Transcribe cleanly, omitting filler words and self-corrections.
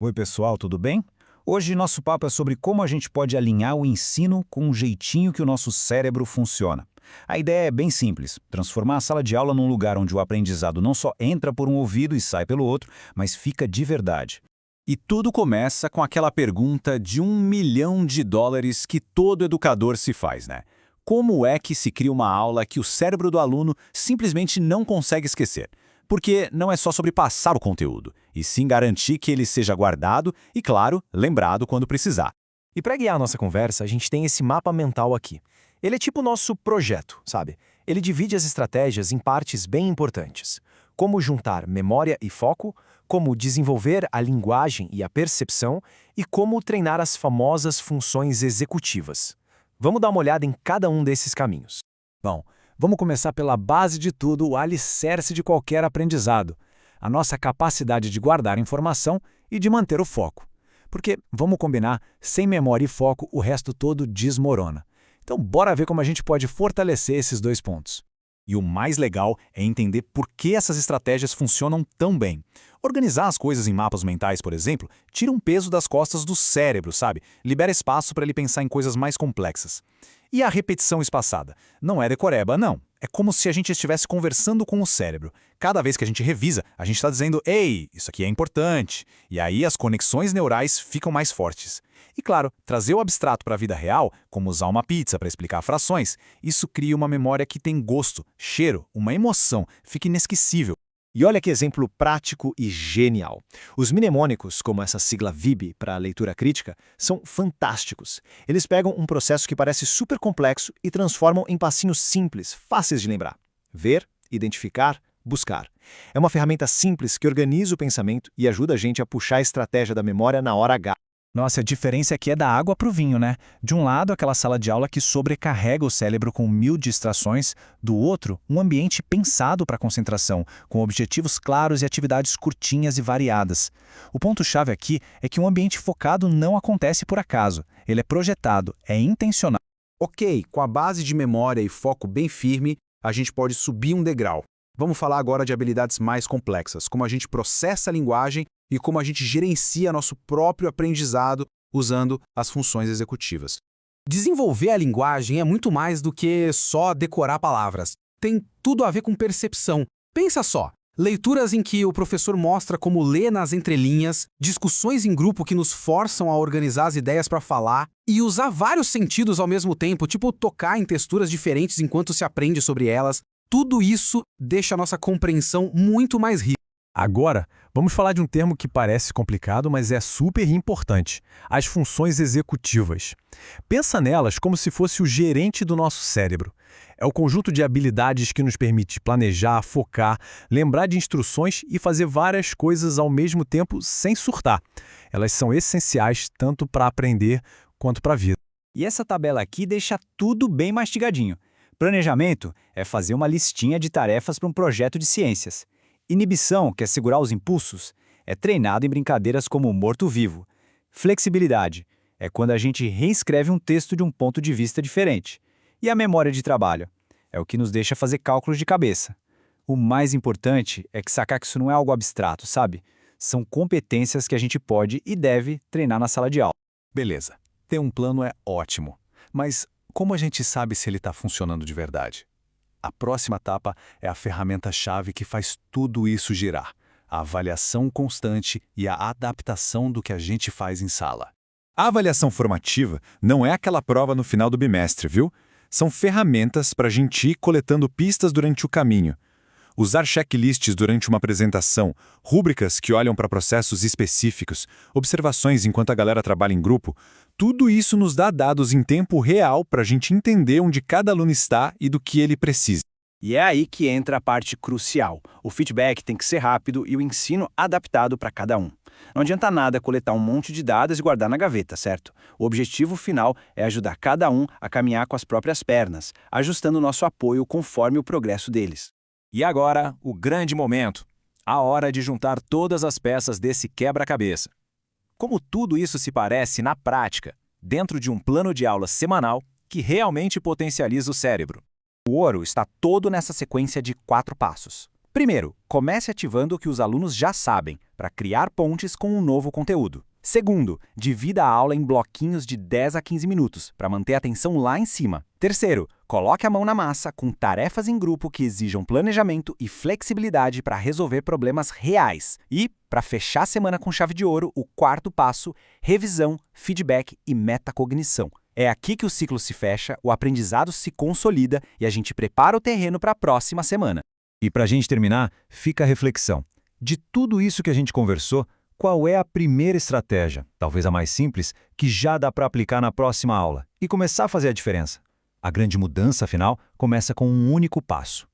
Oi, pessoal, tudo bem? Hoje nosso papo é sobre como a gente pode alinhar o ensino com o jeitinho que o nosso cérebro funciona. A ideia é bem simples: transformar a sala de aula num lugar onde o aprendizado não só entra por um ouvido e sai pelo outro, mas fica de verdade. E tudo começa com aquela pergunta de US$ 1 milhão que todo educador se faz, né? Como é que se cria uma aula que o cérebro do aluno simplesmente não consegue esquecer? Porque não é só sobre passar o conteúdo, e sim garantir que ele seja guardado e, claro, lembrado quando precisar. E para guiar a nossa conversa, a gente tem esse mapa mental aqui. Ele é tipo o nosso projeto, sabe? Ele divide as estratégias em partes bem importantes. Como juntar memória e foco, como desenvolver a linguagem e a percepção e como treinar as famosas funções executivas. Vamos dar uma olhada em cada um desses caminhos. Bom, vamos começar pela base de tudo, o alicerce de qualquer aprendizado, a nossa capacidade de guardar informação e de manter o foco. Porque, vamos combinar, sem memória e foco, o resto todo desmorona. Então, bora ver como a gente pode fortalecer esses dois pontos. E o mais legal é entender por que essas estratégias funcionam tão bem. Organizar as coisas em mapas mentais, por exemplo, tira um peso das costas do cérebro, sabe? Libera espaço para ele pensar em coisas mais complexas. E a repetição espaçada? Não é decoreba, não. É como se a gente estivesse conversando com o cérebro. Cada vez que a gente revisa, a gente está dizendo: "Ei, isso aqui é importante." E aí as conexões neurais ficam mais fortes. E claro, trazer o abstrato para a vida real, como usar uma pizza para explicar frações, isso cria uma memória que tem gosto, cheiro, uma emoção, fica inesquecível. E olha que exemplo prático e genial. Os mnemônicos, como essa sigla VIB para leitura crítica, são fantásticos. Eles pegam um processo que parece super complexo e transformam em passinhos simples, fáceis de lembrar. Ver, identificar, buscar. É uma ferramenta simples que organiza o pensamento e ajuda a gente a puxar a estratégia da memória na hora H. Nossa, a diferença aqui é da água para o vinho, né? De um lado, aquela sala de aula que sobrecarrega o cérebro com 1000 distrações, do outro, um ambiente pensado para concentração, com objetivos claros e atividades curtinhas e variadas. O ponto-chave aqui é que um ambiente focado não acontece por acaso, ele é projetado, é intencional. Ok, com a base de memória e foco bem firme, a gente pode subir um degrau. Vamos falar agora de habilidades mais complexas, como a gente processa a linguagem e como a gente gerencia nosso próprio aprendizado usando as funções executivas. Desenvolver a linguagem é muito mais do que só decorar palavras. Tem tudo a ver com percepção. Pensa só, leituras em que o professor mostra como ler nas entrelinhas, discussões em grupo que nos forçam a organizar as ideias para falar e usar vários sentidos ao mesmo tempo, tipo tocar em texturas diferentes enquanto se aprende sobre elas. Tudo isso deixa a nossa compreensão muito mais rica. Agora, vamos falar de um termo que parece complicado, mas é super importante: as funções executivas. Pensa nelas como se fosse o gerente do nosso cérebro. É o conjunto de habilidades que nos permite planejar, focar, lembrar de instruções e fazer várias coisas ao mesmo tempo sem surtar. Elas são essenciais tanto para aprender quanto para a vida. E essa tabela aqui deixa tudo bem mastigadinho. Planejamento é fazer uma listinha de tarefas para um projeto de ciências. Inibição, que é segurar os impulsos, é treinado em brincadeiras como morto-vivo. Flexibilidade é quando a gente reescreve um texto de um ponto de vista diferente. E a memória de trabalho é o que nos deixa fazer cálculos de cabeça. O mais importante é que sacar que isso não é algo abstrato, sabe? São competências que a gente pode e deve treinar na sala de aula. Beleza, ter um plano é ótimo, mas como a gente sabe se ele está funcionando de verdade? A próxima etapa é a ferramenta-chave que faz tudo isso girar: a avaliação constante e a adaptação do que a gente faz em sala. A avaliação formativa não é aquela prova no final do bimestre, viu? São ferramentas para a gente ir coletando pistas durante o caminho. Usar checklists durante uma apresentação, rúbricas que olham para processos específicos, observações enquanto a galera trabalha em grupo, tudo isso nos dá dados em tempo real para a gente entender onde cada aluno está e do que ele precisa. E é aí que entra a parte crucial. O feedback tem que ser rápido e o ensino adaptado para cada um. Não adianta nada coletar um monte de dados e guardar na gaveta, certo? O objetivo final é ajudar cada um a caminhar com as próprias pernas, ajustando o nosso apoio conforme o progresso deles. E agora, o grande momento: a hora de juntar todas as peças desse quebra-cabeça. Como tudo isso se parece na prática, dentro de um plano de aula semanal que realmente potencializa o cérebro? O ouro está todo nessa sequência de 4 passos. Primeiro, comece ativando o que os alunos já sabem, para criar pontes com um novo conteúdo. Segundo, divida a aula em bloquinhos de 10 a 15 minutos, para manter a atenção lá em cima. Terceiro, coloque a mão na massa com tarefas em grupo que exijam planejamento e flexibilidade para resolver problemas reais. E, para fechar a semana com chave de ouro, o quarto passo, revisão, feedback e metacognição. É aqui que o ciclo se fecha, o aprendizado se consolida e a gente prepara o terreno para a próxima semana. E para a gente terminar, fica a reflexão. De tudo isso que a gente conversou, qual é a primeira estratégia, talvez a mais simples, que já dá para aplicar na próxima aula e começar a fazer a diferença? A grande mudança, afinal, começa com um único passo.